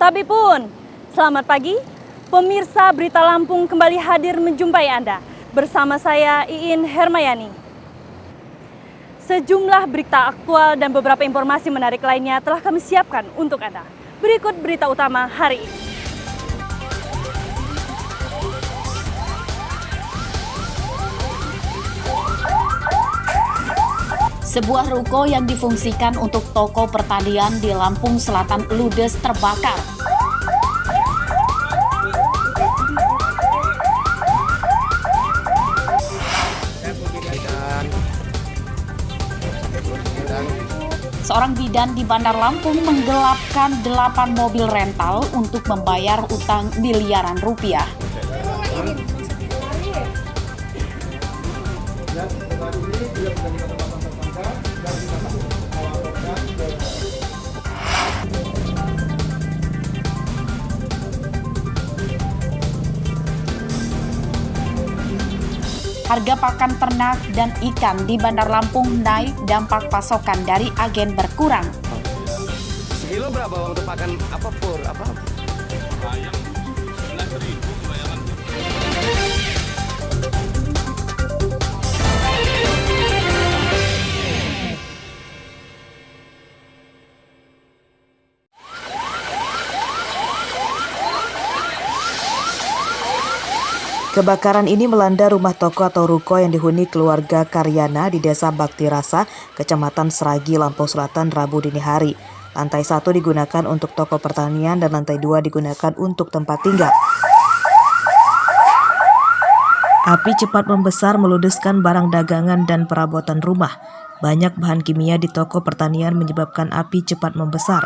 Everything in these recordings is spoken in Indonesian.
Tapi pun, selamat pagi, pemirsa Berita Lampung kembali hadir menjumpai Anda. Bersama saya Iin Hermayani. Sejumlah berita aktual dan beberapa informasi menarik lainnya telah kami siapkan untuk Anda. Berikut berita utama hari ini. Sebuah ruko yang difungsikan untuk toko pertanian di Lampung Selatan ludes terbakar. Seorang bidan di Bandar Lampung menggelapkan 8 mobil rental untuk membayar utang miliaran rupiah. Harga pakan ternak dan ikan di Bandar Lampung naik dampak pasokan dari agen berkurang. Sekilo berapa untuk pakan apa pur apa? Ayam 11.000 bayangan. Kebakaran ini melanda rumah toko atau ruko yang dihuni keluarga Karyana di Desa Bakti Rasa, Kecamatan Seragi, Lampung Selatan, Rabu dini hari. Lantai 1 digunakan untuk toko pertanian dan lantai 2 digunakan untuk tempat tinggal. Api cepat membesar meludeskan barang dagangan dan perabotan rumah. Banyak bahan kimia di toko pertanian menyebabkan api cepat membesar.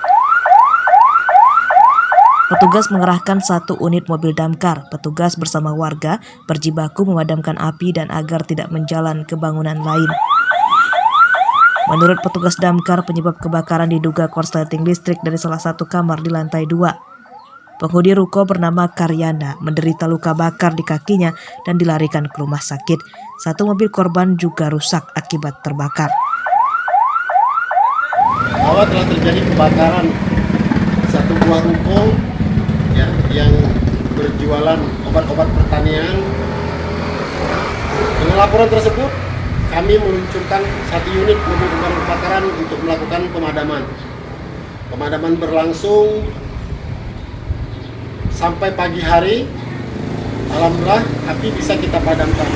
Petugas mengerahkan 1 unit mobil damkar. Petugas bersama warga berjibaku memadamkan api dan agar tidak menjalan ke bangunan lain. Menurut petugas damkar, penyebab kebakaran diduga korsleting listrik dari salah satu kamar di lantai 2. Penghuni ruko bernama Karyana menderita luka bakar di kakinya dan dilarikan ke rumah sakit. 1 mobil korban juga rusak akibat terbakar. Awal telah terjadi kebakaran satu buah ruko yang berjualan obat-obat pertanian. Dengan laporan tersebut, kami meluncurkan 1 unit mobil pemadam kebakaran untuk melakukan pemadaman. Pemadaman berlangsung sampai pagi hari. Alhamdulillah, api bisa kita padamkan.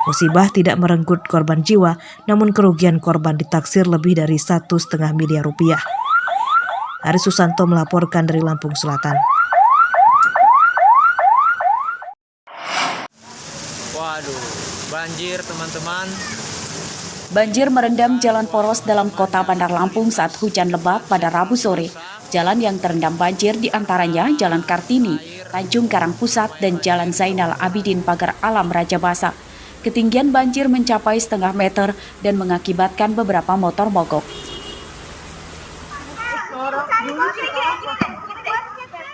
Musibah tidak merenggut korban jiwa, namun kerugian korban ditaksir lebih dari 1,5 miliar rupiah. Ari Susanto melaporkan dari Lampung Selatan. Waduh, banjir teman-teman. Banjir merendam jalan poros dalam kota Bandar Lampung saat hujan lebat pada Rabu sore. Jalan yang terendam banjir diantaranya Jalan Kartini, Tanjung Karang Pusat, dan Jalan Zainal Abidin Pagar Alam Raja Basa. Ketinggian banjir mencapai setengah meter dan mengakibatkan beberapa motor mogok.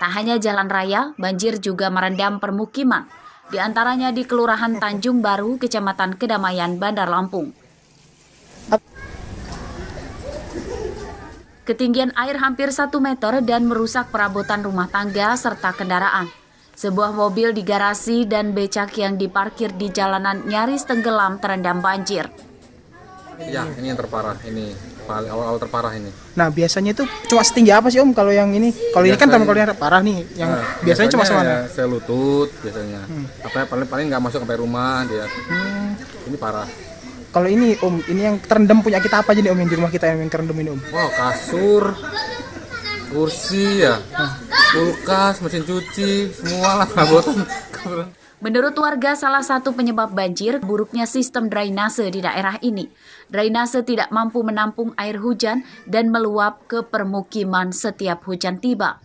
Tak hanya jalan raya, banjir juga merendam permukiman, di antaranya di Kelurahan Tanjung Baru, Kecamatan Kedamaian, Bandar Lampung. Ketinggian air hampir 1 meter dan merusak perabotan rumah tangga serta kendaraan. Sebuah mobil di garasi dan becak yang diparkir di jalanan nyaris tenggelam terendam banjir. Ya, ini yang terparah, ini awal-awal terparah ini. Nah, biasanya itu cuma setinggi apa sih Om kalau yang ini? Kalau ini kan kalau yang parah nih, yang biasanya cuma semana? Ya, selutut biasanya. Apa paling nggak masuk sampai rumah dia. Ini parah. Kalau ini Om, ini yang terendam punya kita apa aja nih Om yang di rumah kita yang terendam ini Om? Wow, kasur, kursi ya, kulkas, mesin cuci, semua lah perabotan. Menurut warga, salah satu penyebab banjir buruknya sistem drainase di daerah ini. Drainase tidak mampu menampung air hujan dan meluap ke permukiman setiap hujan tiba.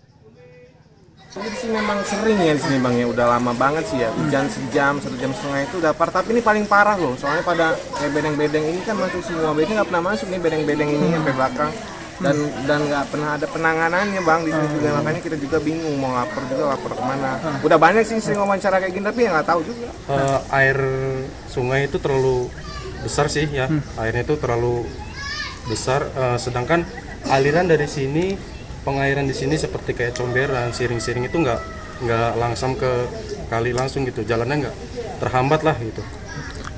Ini sih memang sering ya di sini Bang ya, udah lama banget sih ya. Hujan sejam, 1,5 jam itu udah parah. Tapi ini paling parah loh, soalnya pada kayak bedeng-bedeng ini kan masuk semua. Bedeng nggak pernah masuk nih bedeng-bedeng ini sampai belakang. Dan nggak pernah ada penanganannya Bang di sini juga, makanya kita juga bingung mau lapor kemana. Udah banyak sih sering wawancara kayak gini tapi ya nggak tahu juga. Air sungai itu terlalu besar sih ya, airnya itu terlalu besar, sedangkan aliran dari sini, pengairan di sini seperti kayak comberan, siring-siring itu nggak langsung ke kali langsung gitu, jalannya nggak terhambat lah gitu.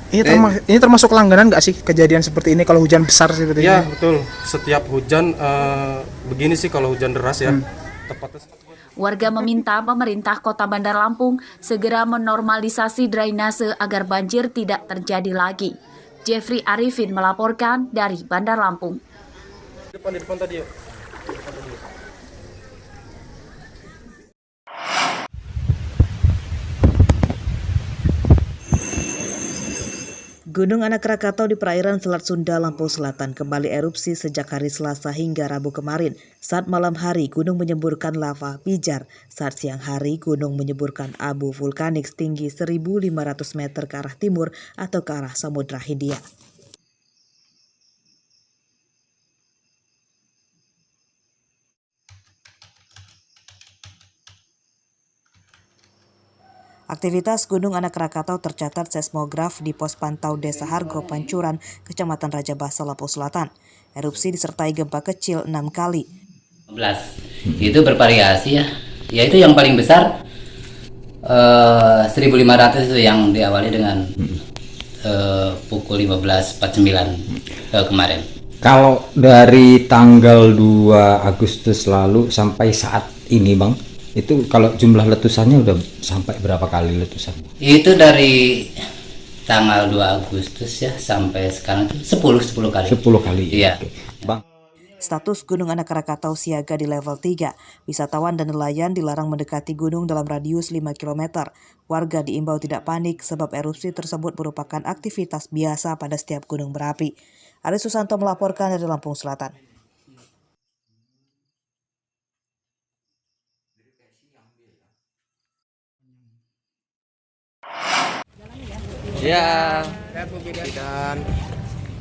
Ini termasuk langganan nggak sih kejadian seperti ini kalau hujan besar seperti ini? Iya betul, setiap hujan begini sih kalau hujan deras ya. Tepatnya. Warga meminta pemerintah Kota Bandar Lampung segera menormalisasi drainase agar banjir tidak terjadi lagi. Jeffrey Arifin melaporkan dari Bandar Lampung. Di depan tadi yuk. Gunung Anak Krakatau di perairan Selat Sunda, Lampung Selatan kembali erupsi sejak hari Selasa hingga Rabu kemarin. Saat malam hari, gunung menyemburkan lava pijar. Saat siang hari, gunung menyemburkan abu vulkanik setinggi 1.500 meter ke arah timur atau ke arah Samudra Hindia. Aktivitas Gunung Anak Krakatau tercatat seismograf di pos pantau Desa Hargo, Pancuran, Kecamatan Raja Basa, Lampung Selatan. Erupsi disertai gempa kecil 6 kali. 15. Itu bervariasi ya. Ya itu yang paling besar 1.500 itu yang diawali dengan pukul 15.49 kemarin. Kalau dari tanggal 2 Agustus lalu sampai saat ini Bang, itu kalau jumlah letusannya udah sampai berapa kali letusan? Itu dari tanggal 2 Agustus ya sampai sekarang itu 10 kali. 10 kali. Iya. Oke. Bang. Status Gunung Anak Krakatau siaga di level 3. Wisatawan dan nelayan dilarang mendekati gunung dalam radius 5 km. Warga diimbau tidak panik sebab erupsi tersebut merupakan aktivitas biasa pada setiap gunung berapi. Ari Susanto melaporkan dari Lampung Selatan. Ya.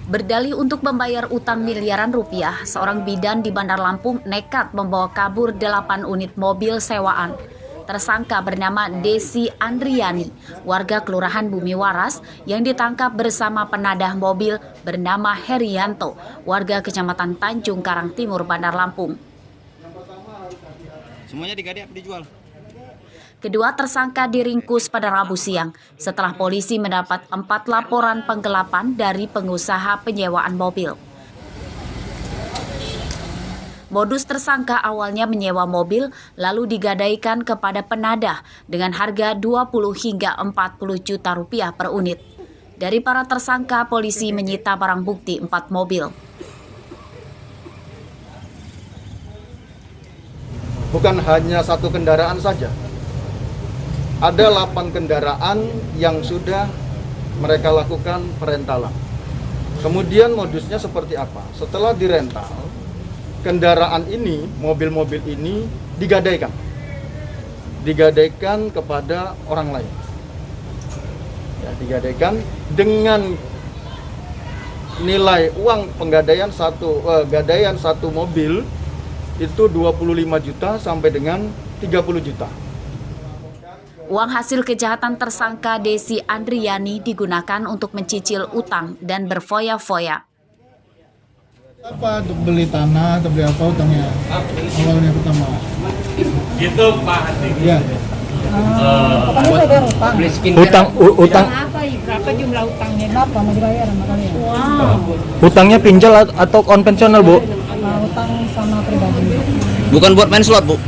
Berdalih untuk membayar utang miliaran rupiah, seorang bidan di Bandar Lampung nekat membawa kabur 8 unit mobil sewaan. Tersangka bernama Desi Andriani, warga Kelurahan Bumi Waras, yang ditangkap bersama penadah mobil bernama Herianto, warga Kecamatan Tanjung Karang Timur, Bandar Lampung. Semuanya dijual. Kedua tersangka diringkus pada Rabu siang setelah polisi mendapat 4 laporan penggelapan dari pengusaha penyewaan mobil. Modus tersangka awalnya menyewa mobil lalu digadaikan kepada penadah dengan harga 20 hingga 40 juta rupiah per unit. Dari para tersangka, polisi menyita barang bukti 4 mobil. Bukan hanya 1 kendaraan saja. Ada 8 kendaraan yang sudah mereka lakukan perentalan. Kemudian modusnya seperti apa? Setelah dirental, kendaraan ini, mobil-mobil ini digadaikan kepada orang lain. Ya, digadaikan dengan nilai uang penggadaian satu mobil itu 25 juta sampai dengan 30 juta. Uang hasil kejahatan tersangka Desi Andriani digunakan untuk mencicil utang dan berfoya-foya. Apa untuk beli tanah atau beli apa utangnya? Awalnya pertama. Gitu Pak Hati. Iya. Utang berapa jumlah utangnya? Berapa mau dibayar sama kalian? Wow. Utangnya pinjol atau konvensional, Bu? Utang sama pribadi. Bukan buat main slot, Bu.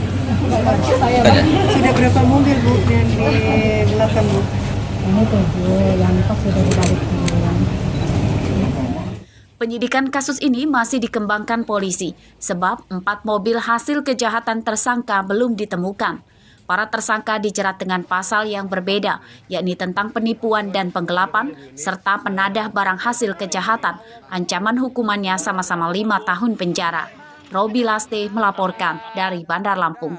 Saya sudah berapa mobil Bu yang digunakan Bu? Ini 7, yang 4 sudah dibalik. Penyidikan kasus ini masih dikembangkan polisi sebab 4 mobil hasil kejahatan tersangka belum ditemukan. Para tersangka dijerat dengan pasal yang berbeda, yakni tentang penipuan dan penggelapan, serta penadah barang hasil kejahatan. Ancaman hukumannya sama-sama 5 tahun penjara. Robi Laste melaporkan dari Bandar Lampung.